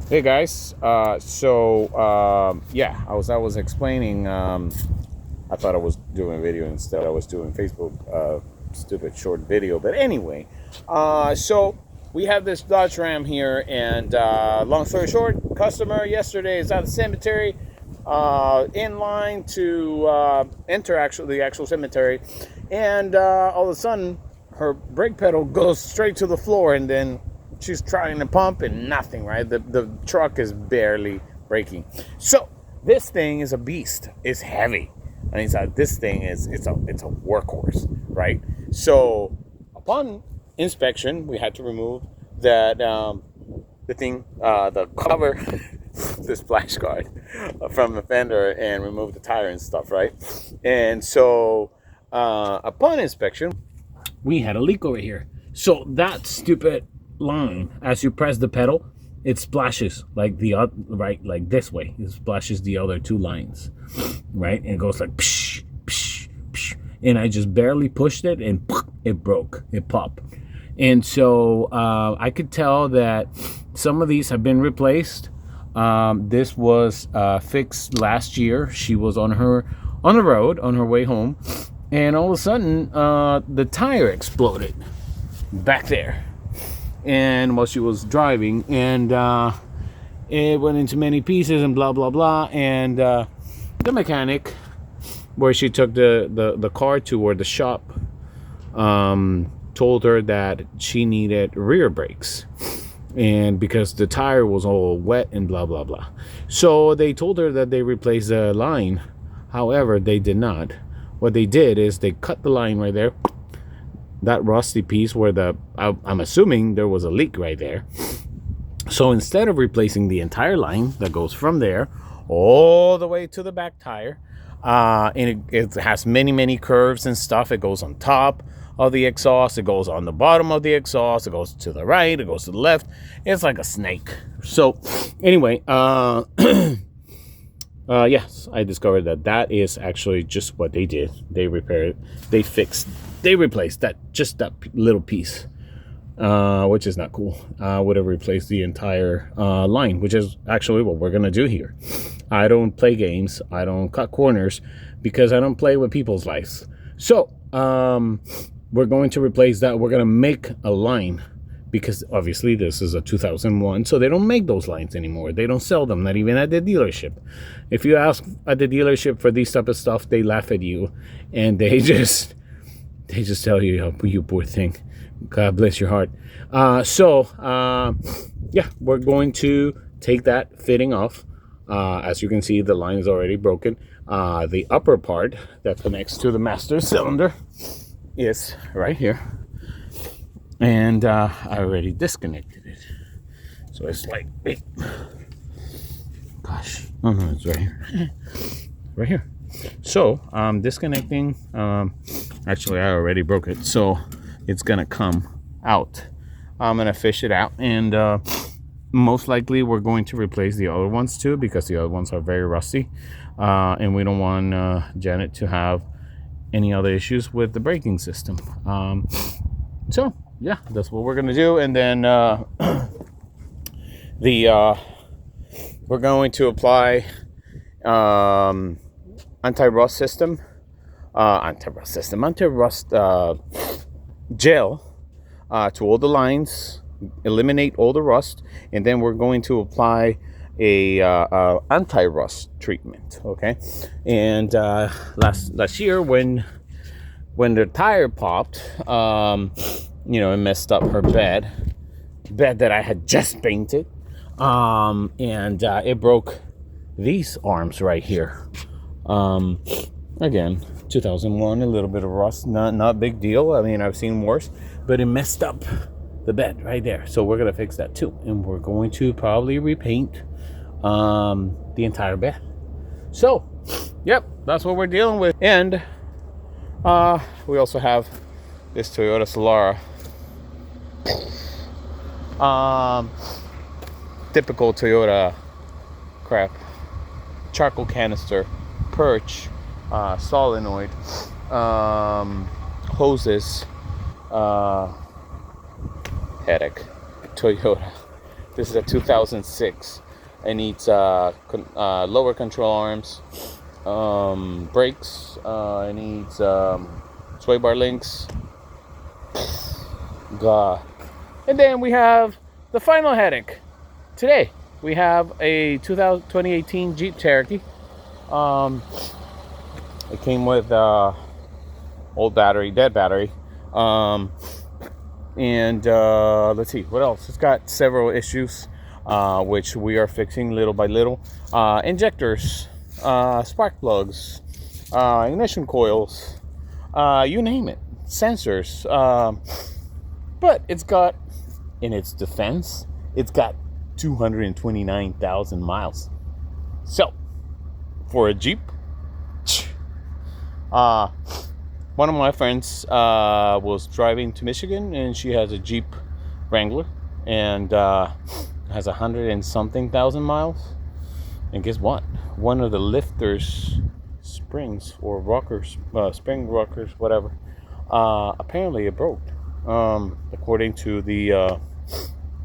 Hey guys, yeah, I was explaining. I thought I was doing a video instead. I was doing Facebook stupid short video. But anyway, so we have this Dodge Ram here, and long story short, customer yesterday is at the cemetery, in line to enter the actual cemetery, and all of a sudden her brake pedal goes straight to the floor, and then she's trying to pump and nothing, right? The truck is barely braking. So this thing is a beast. It's heavy. And he's like, this thing is it's a workhorse, right? So upon inspection, we had to remove that the cover, the splash guard from the fender, and remove the tire and stuff, right? And so upon inspection, we had a leak over here. So that stupid line, as you press the pedal, it splashes like the other, right, like this way. It splashes the other two lines, right? And it goes like psh, psh, psh. And I just barely pushed it, and it broke. It popped. And so I could tell that some of these have been replaced. This was fixed last year. She was on the road on her way home, and all of a sudden the tire exploded back there, and while she was driving, and it went into many pieces and blah blah blah. And the mechanic, where she took the car to, or the shop, told her that she needed rear brakes, and because the tire was all wet and blah blah blah. So they told her that they replaced the line. However, they did not. What they did is they cut the line right there, that rusty piece where I'm assuming there was a leak right there. So instead of replacing the entire line that goes from there all the way to the back tire, and it has many curves and stuff. It goes on top of the exhaust, it goes on the bottom of the exhaust, it goes to the right, it goes to the left. It's like a snake. So anyway, yes, I discovered that is actually just what they did. They repaired, they fixed, they replaced that little piece, which is not cool. Would have replaced the entire line, which is actually what we're gonna do here. I don't play games. I don't cut corners because I don't play with people's lives. So we're going to replace that. We're gonna make a line, because obviously this is a 2001, so they don't make those lines anymore. They don't sell them, not even at the dealership. If you ask at the dealership for this type of stuff, they laugh at you, and they just tell you, oh, you poor thing. God bless your heart. Yeah, we're going to take that fitting off. As you can see, the line is already broken. The upper part that connects to the master cylinder is right here. And I already disconnected it. So it's like, wait. Gosh. Oh no, it's right here. Right here. So I'm disconnecting. Actually, I already broke it. So it's going to come out. I'm going to fish it out. And most likely we're going to replace the other ones too, because the other ones are very rusty. And we don't want Janet to have any other issues with the braking system. So yeah, that's what we're gonna do. And then we're going to apply anti-rust gel to all the lines, eliminate all the rust, and then we're going to apply a anti-rust treatment. Okay. And last year when the tire popped, it messed up her bed that I had just painted, and it broke these arms right here. Again, 2001, a little bit of rust, not a big deal. I mean, I've seen worse, but it messed up the bed right there. So we're gonna fix that too, and we're going to probably repaint the entire bed. So yep, that's what we're dealing with. And we also have this Toyota Solara, typical Toyota crap, charcoal canister, perch, solenoid, hoses, headache, Toyota. This is a 2006. It needs lower control arms, brakes. It needs sway bar links. God. And then we have the final headache. Today we have a 2018 Jeep Cherokee. It came with old battery, dead battery. And let's see what else. It's got several issues, which we are fixing little by little. Injectors, spark plugs, ignition coils, you name it, sensors. But it's got, in its defense, it's got 229,000 miles. So, for a Jeep, one of my friends was driving to Michigan, and she has a Jeep Wrangler, and has 100 and something thousand miles. And guess what? One of the lifters springs or rockers, spring rockers, whatever, apparently it broke. According to the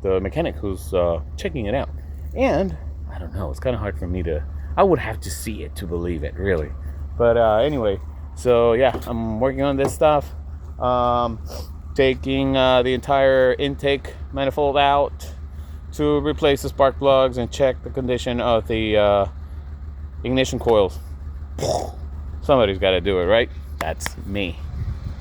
mechanic who's checking it out. And I don't know, it's kind of hard for me to, I would have to see it to believe it, really. But anyway, so yeah, I'm working on this stuff. Taking the entire intake manifold out to replace the spark plugs and check the condition of the ignition coils. Somebody's got to do it, right? That's me.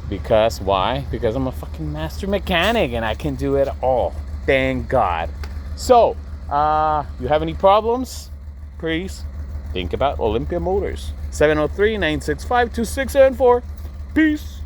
Because why? Because I'm a fucking master mechanic and I can do it all. Thank God. So, you have any problems? Please think about Olympia Motors. 703-965-2674. Peace.